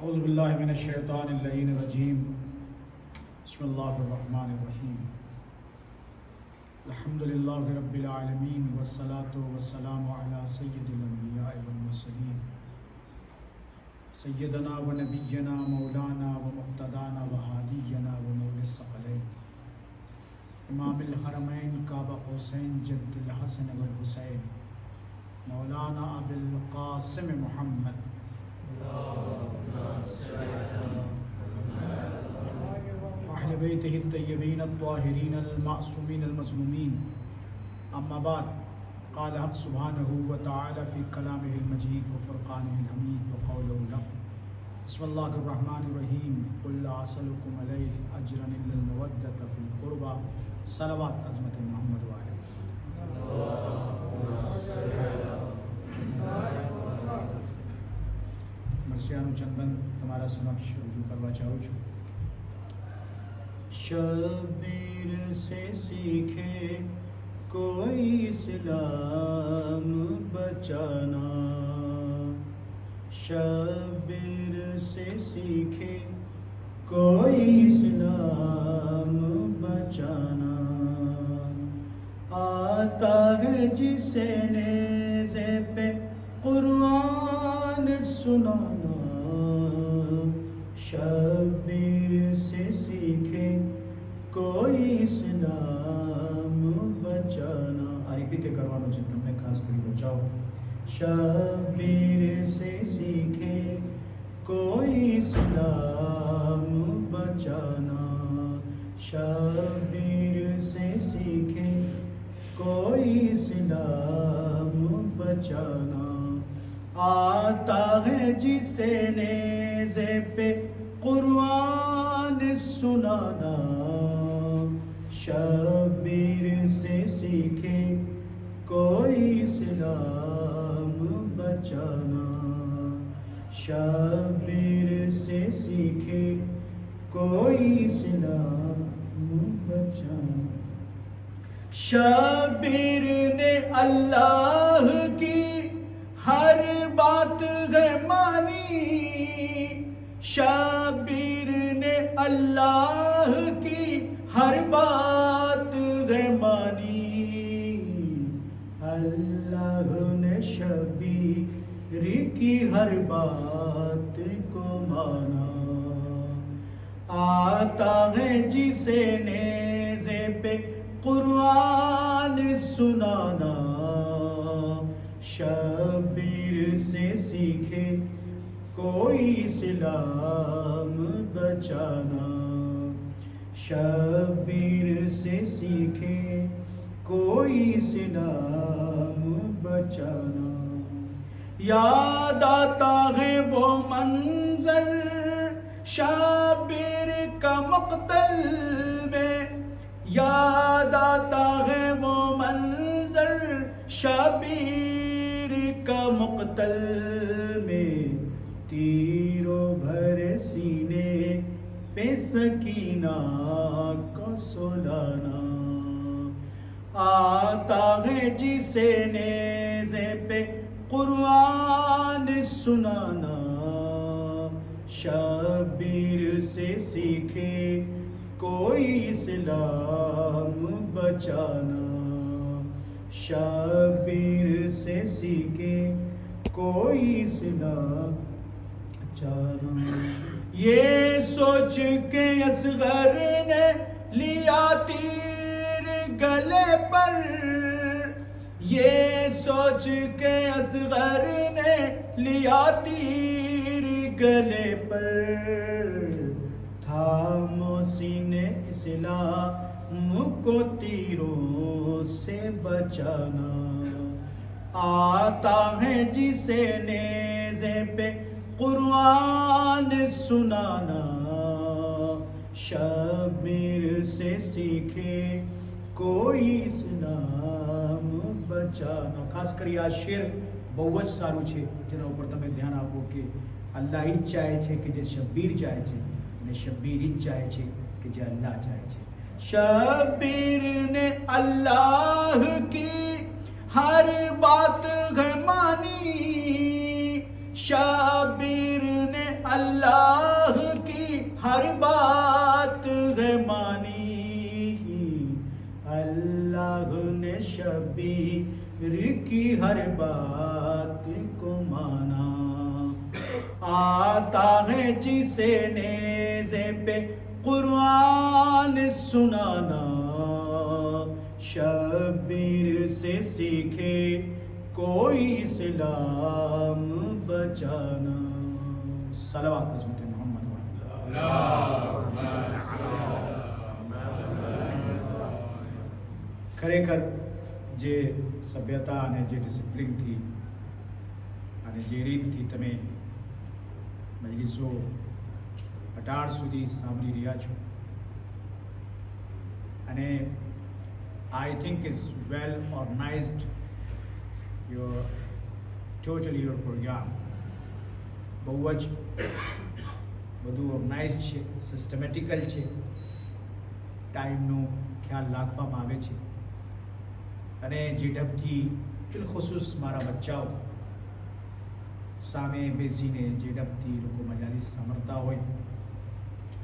اعوذ باللہ من الشیطان اللعین الرجیم بسم اللہ الرحمن الرحیم الحمدللہ رب العالمین والصلاة والسلام علی سید الانبیاء والمرسلین سیدنا و نبینا مولانا و مقتدانا و حادینا و مول الثقلین امام الحرمین کعبہ قوسین جد الحسن والحسین مولانا ابو القاسم محمد اہل بیتہ الطیبین الطاہرین المعصومین المظلومین اما بعد قال حق سبحانہ وتعالی فی کلامہ المجید و فرقانہ الحمید و قولہ الحق بسم اللہ الرحمن الرحیم قل لا اسألکم علیہ اجرا الا المودۃ فی القربى صلوات عظمت محمد وعلیہ مرسیانو چندن تمہارا سمکش رجوع کروا چاہو چھو شبیر سے سیکھے کوئی اسلام بچانا شبیر سے سیکھے کوئی اسلام بچانا آتا ہے جسے نیزے پہ قرآن سنانا شبیر سے سیکھے کوئی اسلام بچانا ریپیٹ کروانا چاہتا ہم نے خاص کری بچاؤ شبیر سے سیکھے کوئی اسلام بچانا شبیر سے سیکھے کوئی اسلام بچانا آتا ہے جسے نیزے پہ قرآن سنانا شبیر سے سیکھے کوئی اسلام بچانا شبیر سے سیکھے کوئی اسلام بچانا شبیر نے اللہ کی ہر بات ہے مانی شبیر نے اللہ کی ہر بات ہے مانی اللہ نے شبیر کی ہر بات کو مانا آتا ہے جسے نیزے پہ قرآن سنانا شبیر سے سیکھے کوئی اسلام بچانا شبیر سے سیکھے کوئی اسلام بچانا یاد آتا ہے وہ منظر شبیر کا مقتل میں یاد آتا ہے وہ منظر شبیر کا مقتل میں تیروں بھرے سینے پہ سکینہ کو سلانا آتا ہے جسے نیزے پہ قرآن سنانا شبیر سے سیکھے کوئی اسلام بچانا شبیر سے سیکھے کوئی اسلام بچانا یہ سوچ کے اصغر نے لیا تیر گلے پر یہ سوچ کے اصغر نے لیا تیر گلے پر تھامو سینے اسلام کو تیروں سے بچانا آتا ہے جسے نیزے پہ قرآن سنانا شبیر سے سیکھے کوئی اسلام بچانا خاص کر આ શેર બહુ જ સારું છે જેના ઉપર તમે ધ્યાન આપો કે અલ્લાહ ઈ જ ચાહે છે કે જે શબ્બીર ચાહે છે અને શબ્બીર ઈ જ ચાહે છે કે જે અલ્લાહ ચાહે છે شبیر نے اللہ کی ہر بات ہے مانی شبیر نے اللہ अल्लाह ने शबीर की हर बात को माना, आता है जिसे नेज़े पे कुरान सुनाना, शबीर से सीखे कोई इस्लाम बचाना. सलावत हज़रत मोहम्मद ખરેખર જે સભ્યતા અને જે ડિસિપ્લિનથી અને જે રીતથી તમે મજલિસો 18 સુધી સાંભળી રહ્યા છો, અને I think is well organised your your programme. બહુ જ બધું ઓર્ગનાઇઝ છે, સિસ્ટમેટિકલ છે, ટાઈમનો ખ્યાલ રાખવામાં આવે છે, અને જે ઢબથી બિલખુસૂસ મારા બચ્ચાઓ સામે બેસીને જે ઢબથી લોકો મજાલીસ સાંભળતા હોય,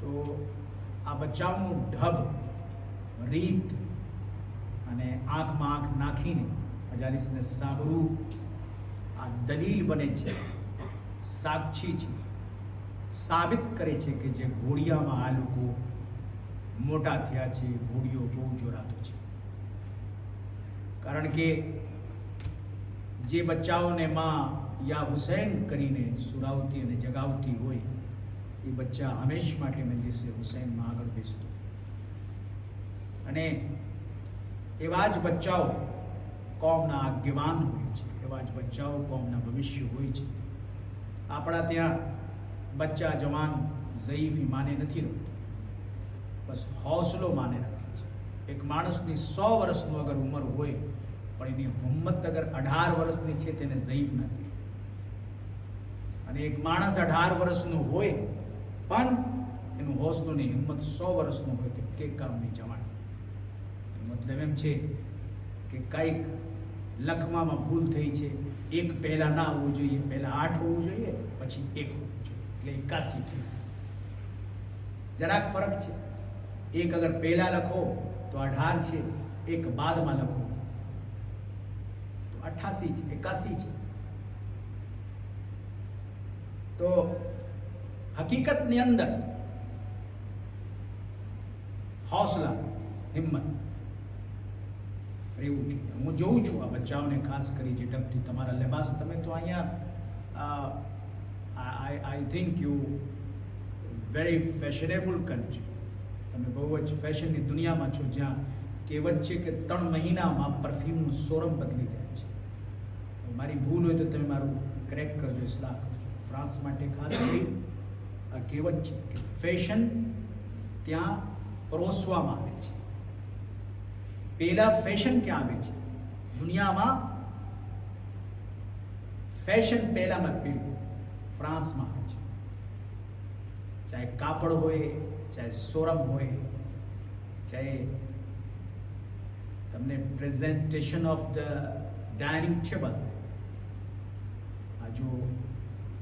તો આ બચ્ચાઓનું ઢબ, રીત અને આંખમાં આંખ નાખીને મજાલીસને સાંભળવું આ દલીલ બને છે, સાક્ષી છે, સાબિત કરે છે કે જે ઘોડિયામાં આ લોકો મોટા થયા છે, ઘોડીઓ બહુ જોરાતો છે. કારણ કે જે બચ્ચાઓને માં યા હુસૈન કરીને સુરાવતી અને જગાવતી હોય, એ બચ્ચા હંમેશ માટે મજલિસે હુસૈનમાં આગળ બેસતો, અને એવા જ બચ્ચાઓ કોમના આગેવાન હોય છે, એવા જ બચ્ચાઓ કોમના ભવિષ્ય હોય છે. આપણા ત્યાં બચ્ચા જવાન ઝઈફ માને નથી રહેતો, બસ હૌસલો માને રાખે છે. એક માણસની 100 વર્ષનું અગર ઉંમર હોય પણ એની હિંમત અગર 18 વર્ષની છે તેને ઝઈફ નથી. અને એક માણસ 18 વર્ષનું હોય પણ એનું હૌસલો ને હિંમત 100 વર્ષનું હોય તો કે કામની જવાન. મતલબ એમ છે કે કંઈક લખવામાં ભૂલ થઈ છે, એક પહેલા ના હોવું જોઈએ, પહેલા 8 હોવું જોઈએ, પછી 1 હોવું જોઈએ, એટલે 81 થયું. જરાક ફરક છે. એક અગર પહેલા લખો તો 18 છે, એક બાદમાં લખો તો 88 છે, 81 છે. તો હકીકતની અંદર હૌસલા, હિંમત રહેવું જોઈએ. હું જોઉં છું આ બચ્ચાઓને, ખાસ કરી જે ઢબથી તમારા લેબાસ, તમે તો અહીંયા I think you very fashionable country, તમે બહુ જ ફેશનની દુનિયામાં છો, જ્યાં કહેવત છે કે 3 મહિનામાં પરફ્યુમનું સોરમ બદલી જાય છે. મારી ભૂલ હોય તો તમે મારું કરેક્ટ કરજો, ઇસ્લાહ કરજો. ફ્રાન્સ માટે ખાસ કરી આ કહેવત છે કે ફેશન ત્યાં પરોસવામાં આવે છે. પહેલા ફેશન ક્યાં આવે છે? દુનિયામાં ફેશન પહેલામાં પહેલું ફ્રાન્સમાં આવે છે. ચાહે કાપડ હોય, ચાહે સોરમ હોય, ચાહે તમને presentation of the dining table, આ જો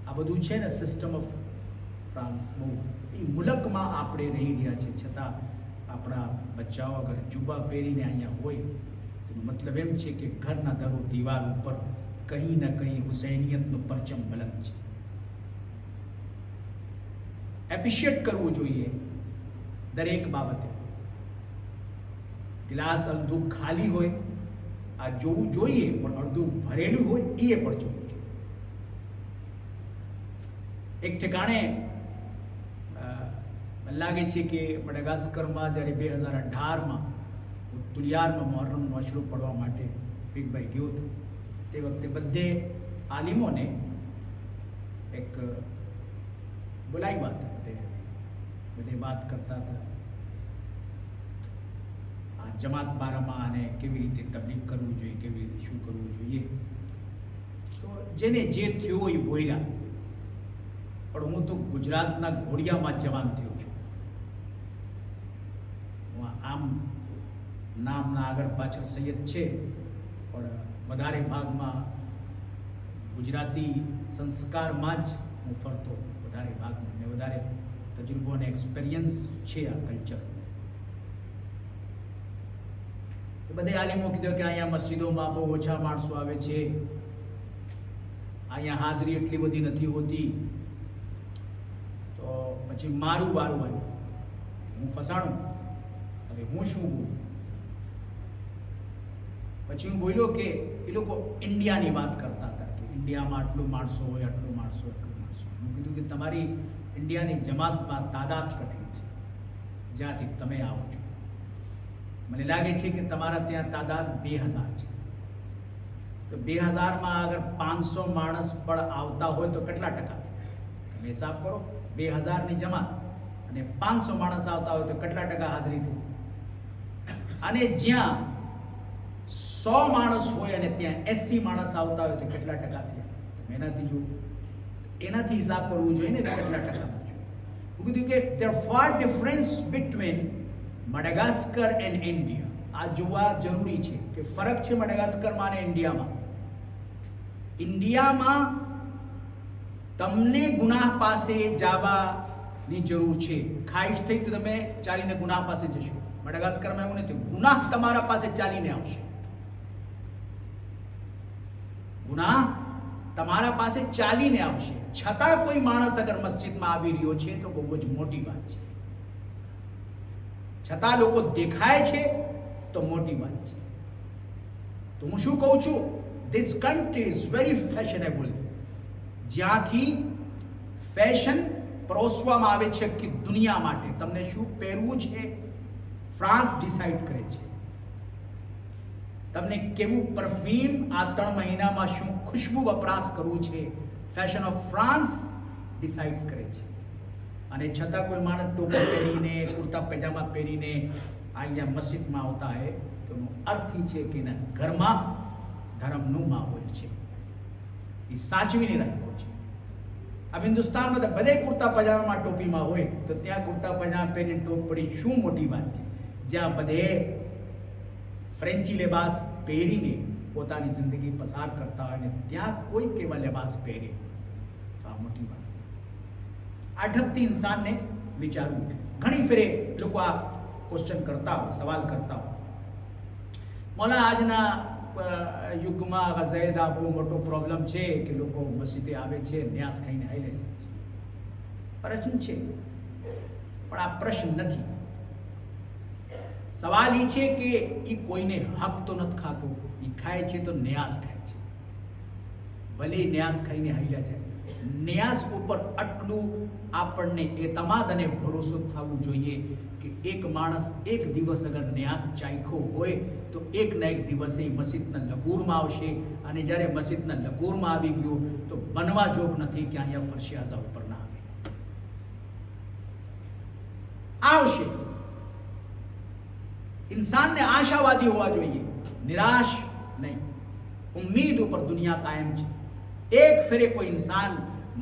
આ બધું છે ને સિસ્ટમ ઓફ ફ્રાન્સ, બહુ એ મુલકમાં આપણે રહી રહ્યા છે, છતાં આપણા બચ્ચાઓ અગર જુબા પહેરીને અહીંયા હોય તો મતલબ એમ છે કે ઘરના દરો દીવાર ઉપર કંઈ ને કંઈ હુસૈનિયતનો પરચમ બલંદ છે. એપ્રિશિએટ કરવું જોઈએ દરેક બાબતે. ગ્લાસ અડધું ખાલી હોય આ જોવું જોઈએ, પણ અડધું ભરેલું હોય એ પણ જોવું જોઈએ. એક ઠેકાણે લાગે છે કે મડાગાસ્કરમાં જ્યારે 2018માં તુલિયારમાં મોહર્રમનો અશરો પડવા માટે ફીકભાઈ ગયો હતો, તે વખતે બધે આલિમોને એક બોલાવ્યા હતા. બધે વાત કરતા હતા આ જમાત બારામાં, અને કેવી રીતે તબલીગ કરવું જોઈએ, કેવી રીતે શું કરવું જોઈએ. તો જેને જે થયો એ બોલ્યા, પણ હું તો ગુજરાતના ઘોડિયામાં જવાન થયો છું. આમ નામના આગળ પાછળ સૈયદ છે, પણ વધારે ભાગમાં ગુજરાતી સંસ્કારમાં જ હું ફરતો, વધારે ભાગમાં, ને વધારે તજુર્બો અને એક્સપિરિયન્સ છે આ કલ્ચર. બધે આલિમો કીધું કે અહીંયા મસ્જિદોમાં બહુ ઓછા માણસો આવે છે, અહીંયા હાજરી એટલી બધી નથી હોતી. તો પછી મારું વારું આવ્યું, હું ફસાણું. હવે હું શું બોલું? પછી હું બોલ્યો કે એ લોકો ઇન્ડિયાની વાત કરતા હતા કે ઇન્ડિયામાં આટલું માણસો હોય, આટલું માણસો, આટલું માણસો. હું કીધું કે તમારી ઇન્ડિયાની જમાતમાં તાદાદ કેટલી છે જ્યાંથી તમે આવો છો? મને લાગે છે કે તમારા ત્યાં તાદાદ 2000 છે. તો 2000માં અગર 500 માણસ પણ આવતા હોય તો કેટલા ટકા થાય? તમે હિસાબ કરો. 2000ની જમાત અને 500 માણસ આવતા હોય તો કેટલા ટકા હાજરી થઈ? અને જ્યાં 100 માણસ હોય અને ત્યાં 80 માણસ આવતા હોય તો કેટલા ટકા થયા? તમે એનાથી જુઓ, એનાથી હિસાબ કરવું જોઈએ ને કેટલા ટકા. હું કીધું કે there are far difference between Madagascar and India. આ જોવા જરૂરી છે કે ફરક છે મડાગાસ્કરમાં અને ઇન્ડિયામાં. ઇન્ડિયામાં તમને ગુનાહ પાસે જવાની જરૂર છે. ખાઈશ થઈ તો તમે ચાલીને ગુનાહ પાસે જશો. મડાગાસ્કરમાં એવું નથી, ગુનાહ તમારા પાસે ચાલીને આવશે. ગુનાહ તમારા પાસે ચાલીને આવશે. છતાં કોઈ માણસ અગર મસ્જિદમાં આવી રહ્યો છે તો બહુ જ મોટી વાત છે. છતાં લોકો દેખાય છે તો મોટી વાત છે. તો હું શું કહું છું? This country is very fashionable. જ્યાંથી ફેશન પરોસવામાં આવે છે કે દુનિયા માટે તમને શું પહેરવું છે ફ્રાન્સ ડિસાઇડ કરે છે. તમને કેવું પરફ્યુમ આ 3 મહિનામાં શું ખુશ્બુ વપરાશ કરવું છે ફેશન ઓફ ફ્રાન્સ ડિસાઇડ કરે છે. અને છતાં કોઈ માણસ ટોપી પહેરીને કુર્તા પૈજામા પહેરીને અહીંયા મસ્જિદમાં આવતા હોય તો એનો અર્થ એ છે કે એના ઘરમાં ધર્મનું માહોલ છે, એ સાચવીને રાખ્યો છે. अब हिंदुस्तान में બધે કુર્તા પજામામાં ટોપીમાં હોય તો ત્યાં કુર્તા પજામા પહેરીને ટોપ પડી શું મોટી વાત છે? જ્યાં બધે ફ્રેન્ચી લિબાસ પહેરીને પોતાની જિંદગી પસાર કરતા હોય ને ત્યાં કોઈ કેવા લિબાસ પહેરે તો આ મોટી વાત છે. આ ઢબથી ઇન્સાનને વિચારવું જોઈએ. ઘણી ફેરે લોકો આ ક્વેશ્ચન કરતા હોય, સવાલ કરતા હોય, મોલા આજના યુગમાં ગઝેદ આ બહુ મોટો પ્રોબ્લેમ છે કે લોકો મસ્જિદે આવે છે, ન્યાસ ખાઈને આવી લે છે. પ્રશ્ન છે પણ આ પ્રશ્ન નથી. સવાલ એ છે કે એ કોઈને હક તો નથી ખાતો, એ ખાય છે તો ન્યાસ ખાય છે. ભલે ન્યાસ ખાઈને હાલ્યા જાય, ન્યાસ ઉપર આટલું આપણને એતમાદ અને ભરોસો થવું જોઈએ કે એક માણસ એક દિવસ અગર ન્યાસ ચાખ્યો હોય તો એક ના એક દિવસે મસ્જિદના લકૂરમાં આવશે. અને જ્યારે મસ્જિદના લકૂરમાં આવી ગયો તો બનવા જોગ નથી કે અહીંયા ફરશિયાઝા ઉપર ના આવશે. इंसान ने आशावादी होवा જોઈએ, નિરાશ નહીં. ઉમ્મીદ ઉપર દુનિયા કાયમ છે. એક ફેરે કોઈ ઇન્સાન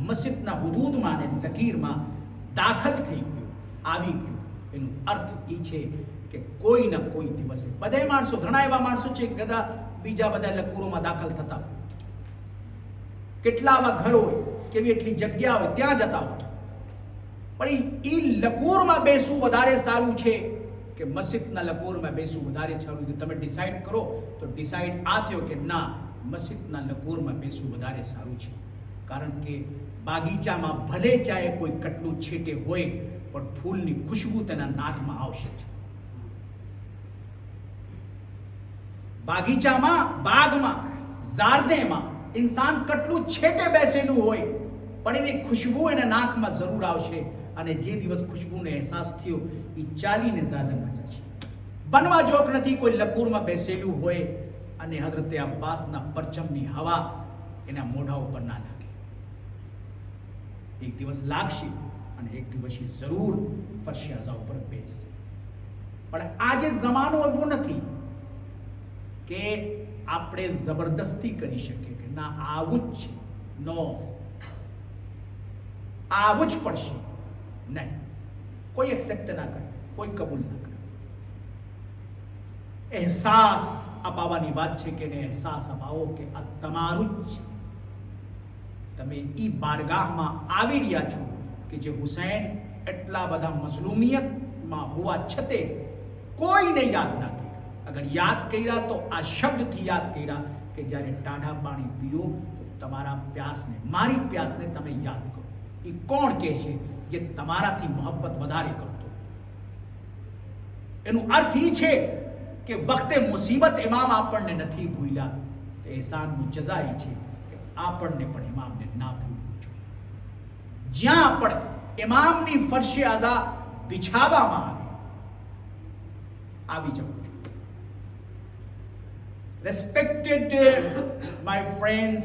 મસ્જિદના હુદૂદમાં અને લકીરમાં દાખલ થઈ ગયો, આવી ગયો, એનો અર્થ એ છે કે કોઈ ના કોઈ દિવસે બધે માણસો, ઘણા એવા માણસો છે કે બધા બીજા બધા લકૂરોમાં દાખલ થતા હોય, કેટલા આવા ઘર હોય, કેવી એટલી જગ્યા હોય ત્યાં જતા હોય, પણ એ લકૂરમાં બેસવું વધારે સારું છે કે મસ્જિદના લકૂરમાં બેસવું વધારે સારું છે? તમે ડિસાઈડ કરો તો ડિસાઈડ આ થયો કે ના, મસ્જિદના લકૂરમાં બેસવું વધારે સારું છે. કારણ કે બાગીચામાં ભલે ચાહે કોઈ કટલું છેટે હોય પણ ફૂલની ખુશ્બુ તેના નાકમાં આવશે જ. બાગીચામાં, બાગમાં, ઝારદેમાં ઇન્સાન કટલું છેટે બેસેલું હોય પણ એની ખુશ્બુ એના નાકમાં જરૂર આવશે. અને જે દિવસ ખુશ્બુનો અહેસાસ થયો એ ચાલીને ઝાદમાં જશે. બનવા જોગ નથી કોઈ લકૂરમાં બેસેલું હોય અને હઝરતે અબ્બાસના પરચમની હવા એના મોઢા ઉપર ના લાગે. એક દિવસ લાગશે અને એક દિવસ જરૂર ફરશિયાઝા ઉપર બેસશે. પણ આજે જમાનો એવો નથી કે આપણે જબરદસ્તી કરી શકીએ કે ના આવું જ છે, નો આવું જ પડશે. નહીં, કોઈ એક્સેપ્ટ ના કરે, કોઈ કબૂલ ના કરે. અહેસાસ અપાવવાની વાત છે કે એને અહેસાસ અપાવો કે આ તમારું જ છે. તમે ઈ બારગાહમાં આવી રહ્યા છો કે જે હુસૈન એટલા બધા મઝલુમિયતમાં હોવા છતે કોઈને યાદ ના કર્યા, અગર યાદ કર્યા તો આ શબ્દથી યાદ કર્યા કે જ્યારે ટાઢા પાણી પીઓ તો તમારા પ્યાસને, મારી પ્યાસને તમે યાદ કરો. એ કોણ કહે છે? જે તમારાથી મોહબ્બત વધારે કરતો. એનું અર્થ એ છે કે વખતે મુસીબત ઇમામ આપણને નથી ભૂલ્યા, તો એહસાનનું જઝા એ છે કે આપણને પણ ઇમામને ના ભૂલવું જોઈએ. જ્યાં પણ ઇમામની ફરશે અઝા બિછાવવામાં આવે, આવી જવું જોઈએ. Respected my friends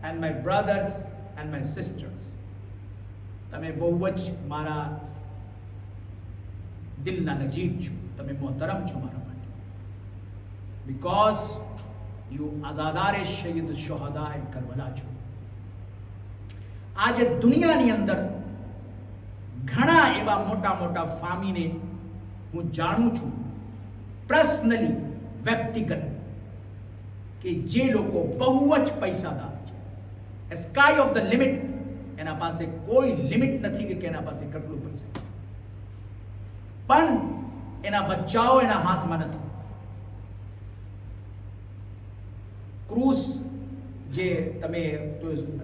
and my brothers and my sisters, તમે બહુ જ મારા દિલના નજીક છો, તમે મોહતરમ છો મારા માટે. Because you આઝાદાર શહીદ શુહદા કરબલા છો. આજે દુનિયાની અંદર ઘણા એવા મોટા મોટા ફામીને હું જાણું છું પર્સનલી, વ્યક્તિગત, કે જે લોકો બહુ જ પૈસાદાર છે. સ્કાય ઓફ ધ લિમિટ, એના પાસે કોઈ લિમિટ નથી કે એના પાસે કેટલું પૈસા, પણ એના બચ્ચાઓ એના હાથમાં નથી. ક્રૂઝ જે તમે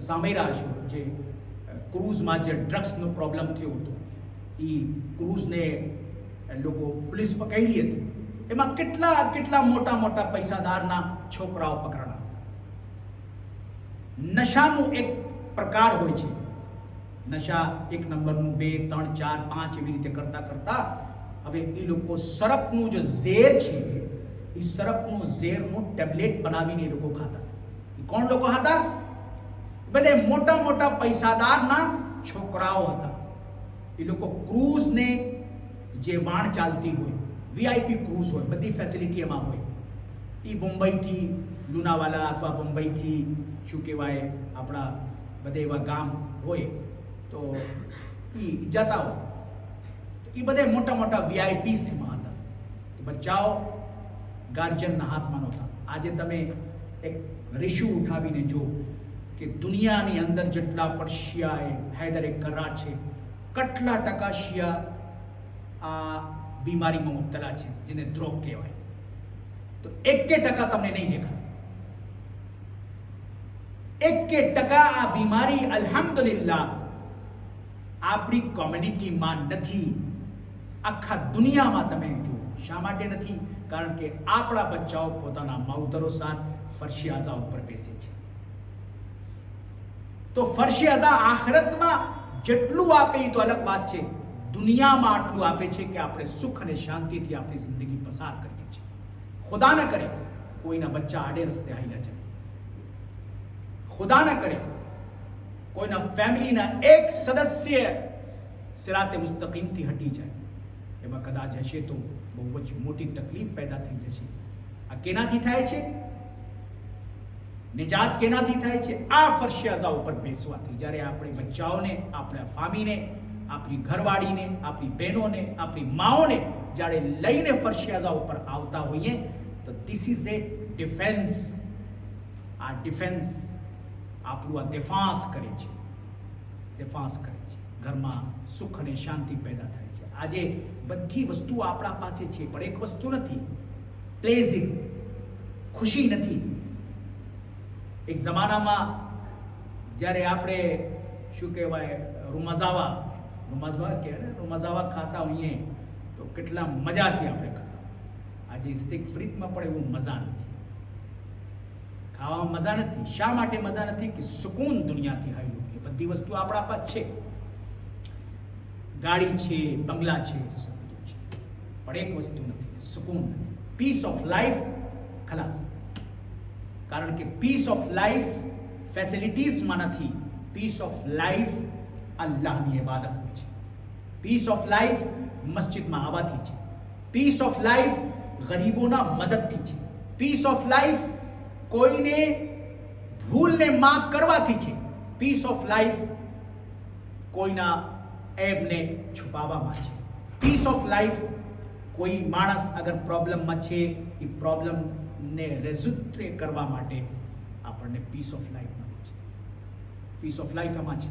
સાંભળી રહ્યા છો, જે ક્રૂઝમાં જે ડ્રગ્સનો પ્રોબ્લેમ થયો હતો, એ ક્રૂઝને લોકો પોલીસ પકડી હતી. એમાં કેટલા કેટલા મોટા મોટા પૈસાદારના છોકરાઓ પકડાણા. નશાનું એક પ્રકાર હોય છે. નશા એક નંબરનું, 2, 3, 4, 5 એવી રીતે કરતા કરતા હવે એ લોકો સરપનું જે ઝેર છે, એ સરપનું ઝેરનું ટેબ્લેટ બનાવીને એ લોકો ખાતા. એ કોણ લોકો હતા? બધે મોટા મોટા પૈસાદારના છોકરાઓ હતા. એ લોકો ક્રૂઝને જે વાણ ચાલતી હોય, વીઆઈપી ક્રૂઝ હોય, બધી ફેસિલિટી એમાં હોય. એ મુંબઈથી લુણાવાલા અથવા મુંબઈથી શું કહેવાય આપણા બધે એવા ગામ હોય તો એ જતા હોય. તો એ બધે મોટા મોટા વીઆઈપીસ એમાં હતા. બચ્ચાઓ ગાર્જિયનના હાથમાં નહોતા. આજે તમે એક રેશિયો ઉઠાવીને જો કે દુનિયાની અંદર જેટલા પણ શિયા હૈદરે કરાર છે, કેટલા ટકા શિયા આ બીમારીમાં મુબતલા છે, જેને દ્રોગ કહેવાય. તો 1% તમને નહીં દેખાય. 1% આ બીમારી અલ્હમ્દુલિલ્લાહ આપણી કોમ્યુનિટીમાં નથી. આખા દુનિયામાં તમે જુઓ. શા માટે નથી? કારણ કે આપણા બચ્ચાઓ પોતાના માવતરો સાથ ફરશી આઝા ઉપર બેસે છે. તો ફરશી આઝા આખિરતમાં જેટલું આપે એ તો અલગ વાત છે. દુનિયામાં આટલું આપે છે કે આપણે સુખ અને શાંતિથી આપણી જિંદગી પસાર કરીએ છીએ. ખુદા ન કરે કોઈના બચ્ચા આડે રસ્તે હાલ્યા જાય, ખુદા ન કરે કોઈના ફેમિલીના એક સદસ્ય સિરાતે મુસ્તકીમથી હટી જાય. એમાં કદાચ હશે તો બહુ જ મોટી તકલીફ પેદા થઈ જશે. આ કેનાથી થાય છે? નિજાત કેનાથી થાય છે? આ ફરશી આઝા ઉપર બેસવાથી. જ્યારે આપણે બચ્ચાઓને, આપણા ફામીને, આપણી ઘરવાળીને, આપણી બહેનોને, આપણી માઓને જ્યારે લઈને ફરશી આઝા ઉપર આવતા હોઈએ તો ધીસ ઇઝ એ ડિફેન્સ. આ ડિફેન્સ આપણું આ દેફાંસ કરે છે, દેફાંસ કરે છે. ઘરમાં સુખ અને શાંતિ પેદા થાય છે. આજે બધી વસ્તુ આપણા પાસે છે, પણ એક વસ્તુ નથી, પ્લેઝિંગ, ખુશી નથી. એક જમાનામાં જ્યારે આપણે શું કહેવાય રૂમાઝાવા ખાતા હોઈએ તો કેટલા મજાથી આપણે ખાતા. આજે સ્ટીક ફ્રીજમાં પણ એવું મજા નથી, ખાવામાં મજા નથી. શા માટે મજા નથી? કે સુકૂન દુનિયાથી હાલ્યું. કે બધી વસ્તુ આપણા પાસે છે, ગાડી છે, બંગલા છે, બધું છે, પણ એક વસ્તુ નથી, સુકૂન નથી. પીસ ઓફ લાઈફ ખલાસ. કારણ કે પીસ ઓફ લાઈફ ફેસિલિટીઝમાં નથી. પીસ ઓફ લાઈફ અલ્લાહની ઇબાદત હોય છે. પીસ ઓફ લાઈફ મસ્જિદમાં આવવાથી છે. પીસ ઓફ લાઈફ ગરીબોના મદદથી છે. પીસ ઓફ લાઈફ કોઈને ભૂલને માફ કરવાથી છે. પીસ ઓફ લાઈફ કોઈના એબને છુપાવવામાં છે. પીસ ઓફ લાઈફ કોઈ માણસ અગર પ્રોબ્લેમમાં છે એ પ્રોબ્લેમને રેઝોલ્વ કરવા માટે આપણને પીસ ઓફ લાઈફ મળે છે. પીસ ઓફ લાઈફ એમાં છે.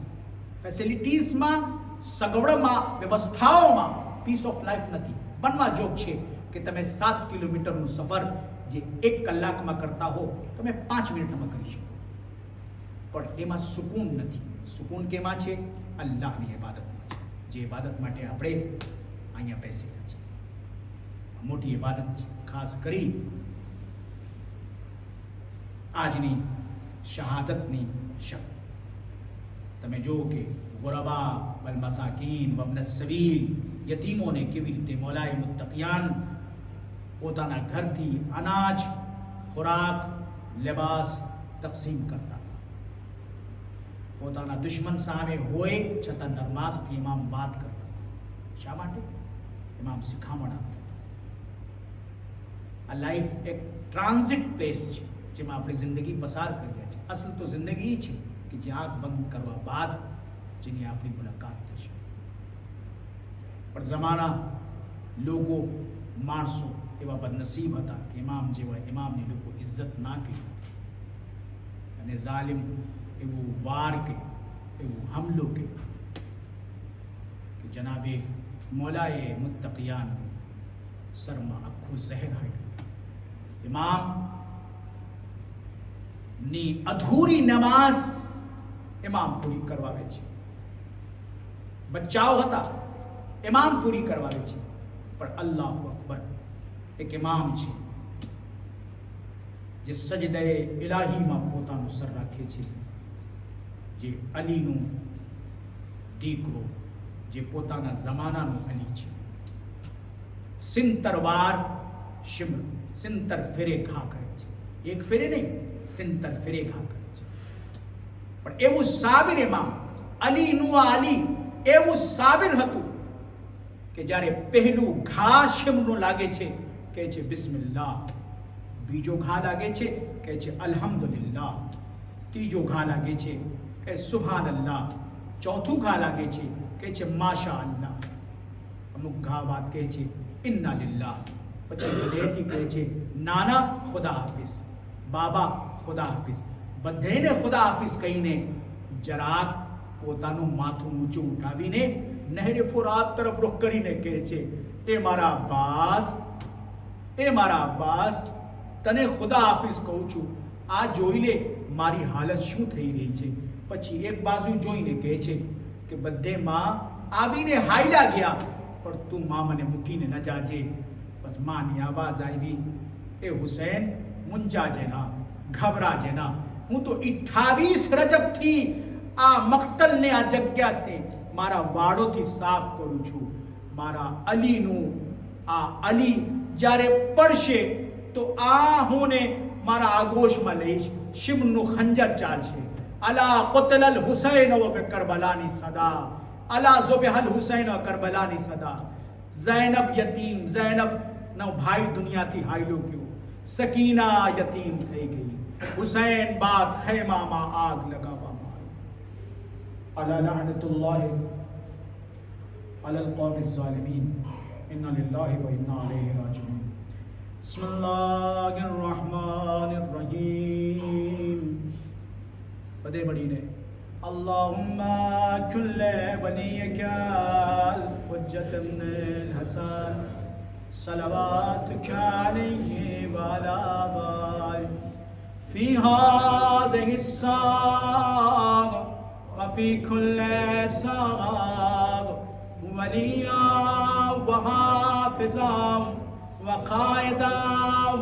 ફેસિલિટીઝમાં, સગવડમાં, વ્યવસ્થાઓમાં પીસ ઓફ લાઈફ નથી. બનવા જોગ છે, કે તમે 7 કિલોમીટરનું સફર જે 1 કલાકમાં કરતા હો તમે 5 મિનિટમાં કરી શકો, પણ એમાં સુકૂન નથી. સુકૂન કેમાં છે? અલ્લાહની ઇબાદતમાં છે, જે ઇબાદત માટે આપણે અહીંયા બેસેલા છે. મોટી ઇબાદત છે. ખાસ કરી આજની શહાદતની શબ તમે જુઓ કે ગુરબા વલ મસાકીન વબન સબીલ, યતીમોને કેવી રીતે મૌલાએ મુત્તકિયાન પોતાના ઘરથી અનાજ, ખોરાક, લિબાસ તકસીમ કરતા હતા. પોતાના દુશ્મન સામે હોય છતાં નરમાસથી ઇમામ વાત કરતા હતા. શા માટે? ઇમામ શિખામણ આપતા હતા. આ લાઈફ એક ટ્રાન્ઝિટ પ્લેસ છે જેમાં આપણે જિંદગી પસાર કરીએ છીએ. અસલ તો જિંદગી છે કે જે આંખ બંધ કરવા બાદ જેની આપણી મુલાકાત થશે. પણ જમાના, લોકો, માણસો એવા બદનસીબ હતા કે ઇમામ જેવા ઇમામની લોકો ઇજ્જત ના કરી અને જાલિમ એવું વાર કે એવું હમલો કે જનાબે મૌલાએ મુત્તકિયાન સરમાં આખું ઝહેર હાલ્યું. ઇમામ ની અધૂરી નમાઝ ઇમામ પૂરી કરવાવે છે. બચ્ચાઓ હતા, ઇમામ પૂરી કરવાવે છે. પણ અલ્લાહુ અકબર, એક ઇમામ છે જે સજદે ઇલાહીમાં પોતાનું સર રાખે છે, જે અલીનું દીકરો, જે પોતાના જમાનાનું અલી છે. સિંતરવાર શિમ્ર, સિંતર ફેરે ઘા કરે છે. એક ફેરે નહીં, સિંતર ફેરે ઘા કરે છે. પણ એવું સાબિર ઇમામ, અલીનું અલી એવું સાબિર હતું કે જ્યારે પહેલું ઘા શિમ્રનું લાગે છે કહે છે બિસ્મિલ્લાહ, બીજો ઘા લાગે છે કહે છે અલ્હમ્દુલિલ્લાહ, ત્રીજો ઘા લાગે છે કે સુભાનલ્લાહ, ચોથું ઘા લાગે છે કે છે માશા અલ્લાહ, અમુક ઘા બાદ કહે છે ઇન્ના લિલ્લાહ, પછી હૃદયથી કહે છે નાના ખુદા હાફિઝ, બાબા ખુદા હાફિઝ. બધાને ખુદા હાફિઝ કહીને જરાક પોતાનું માથું ઊંચું ઉઠાવીને નહેરે ફુરાત તરફ રૂખ કરીને કહે છે એ મારા અબ્બાસ, એ મારા અબ્બાસ, તને ખુદા હાફિઝ કહું છું, આ જોઈ લે મારી હાલત શું થઈ રહી છે. પછી એક બાજુ જોઈને કહે છે કે બધે માં આવીને હાયલા ગયા, પણ તું માં મને મૂકીને ન જાજે. બસ માની આવાજ આવી, એ હુસૈન મુંજાજે ના, ઘબરાજે ના, હું તો 28 રજબથી આ મક્તલને, આ જગ્યાને મારા વાડોથી સાફ કરું છું. મારા અલીનું આ અલી જ્યારે પડશે તો આ હું ને મારા આગોશમાં લઈશ, શિમનું ખંજર ચાલશે. અલા કુતલ અલ હુસૈન વ કરબલાની સદા, અલા ઝુબહલ હુસૈન વ કરબલાની સદા. ઝૈનબ યતીમ, ઝૈનબ નો ભાઈ દુનિયાથી હાયલો ગયો, સકીના યતીમ થઈ ગઈ, હુસૈન બાદ ખૈમામાં આગ લગાવવામાં આવી. અલા લઅનતુલ્લાહ અલલ કૌમિ ઝાલિમીન, ઇન્ના લિલ્લાહિ વ ઇન્ના ઇલૈહિ રાજિઉન. બિસ્મિલ્લાહિર રહમાનિર રહીમ. بدے بڑینے اللہم کل ولیک الحجت ابن الحسن صلواتک علیہ وعلا آبائے فی هذه الساعة وفی کل ساعة ولیا وحافظا وقائدا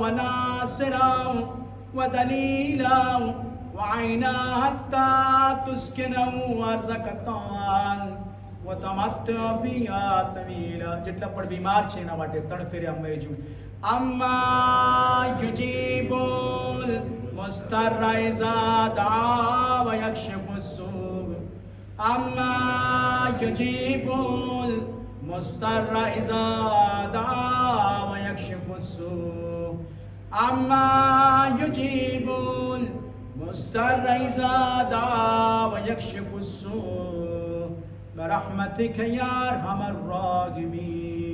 وناصرا ودلیلا وعينا حتى تسكنه أرزك طان وتمتع فيها طويلا. જેટલા પણ બીમાર છે એના માટે ત્રણ ફેરે અમે જો أما يجيب المضطر إذا دعا ويكشف السوء. أما يجيب المضطر إذا دعا ويكشف السوء. أما يجيب مضطر إذا دعا ويكشف السوء برحمتك يا أرحم الراحمين.